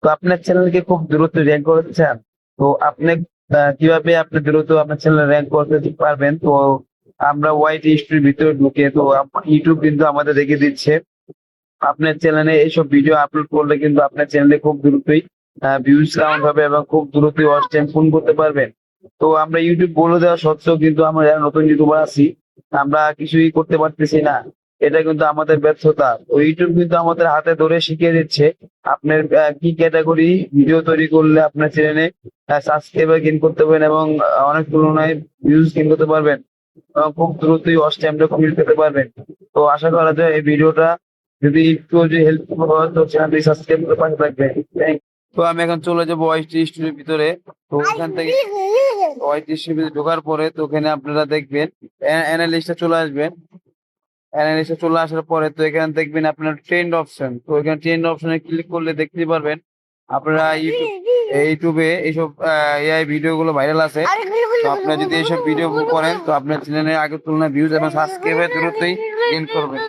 তো আপনার চ্যানেলকে খুব দ্রুত র্যাঙ্ক করতে চান, তো আপনি কিভাবে আপনি দ্রুত আপনার চ্যানেল র্যাঙ্ক করতে পারবেন? তো আমরা ওয়াইটি স্টুডিওর ভিতরে ঢুকে তো ইউটিউব কিন্তু আমাদের রেখে দিচ্ছে আপনার চ্যানেলে এইসব ভিডিও আপলোড করলে কিন্তু আপনার চ্যানেলে খুব দ্রুতই ভিউজ কাউন্ট হবে এবং খুব দ্রুতই ওয়াচ টাইম পূর্ণ করতে পারবেন। তো আমরা ইউটিউব বলে দেওয়া সত্ত্বেও কিন্তু আমরা যারা নতুন ইউটিউবার আছি আমরা কিছুই করতে পারতেছি না। এটা কিন্তু আমাদের ব্যর্থতা। তো ইউটিউব কিন্তু আমাদের হাতে ধরে শিখিয়ে দিচ্ছে আপনার কি ক্যাটাগরি ভিডিও তৈরি করলে আপনার চ্যানেলে সাবস্ক্রাইবার গেইন করতে পারবেন এবং অনেক তুলনায় ভিউজ গেইন করতে পারবেন এবং খুব দ্রুতই ওয়াচ টাইমটা কমিয়ে পেতে পারবেন। তো আশা করা যায় এই ভিডিওটা যদি একটু যদি হেল্পফুল হয় তো চ্যানেলটি সাবস্ক্রাইব করে পাশে থাকবেন। তো আমি এখন চলে যাবো ওয়াইটি স্টুডিওর ভিতরে। তো ওখান থেকে ওয়াইটি স্টুডিও ঢোকার পরে তো ওখানে আপনারা দেখবেন অ্যানালিস্টে চলে আসবেন। অ্যানালিস্টে চলে আসার পরে তো এখানে দেখবেন আপনার ট্রেন্ড অপশন। তো এখানে ট্রেন্ড অপশনে ক্লিক করলে দেখতে পারবেন আপনারা ইউটিউবে এইসব এআই ভিডিও গুলো ভাইরাল আছে। তো আপনারা যদি এইসব ভিডিও করেন তো আপনার চ্যানেলের আগের তুলনায় ভিউজ এবং সাবস্ক্রাইবার দ্রুতই গেইন করবেন।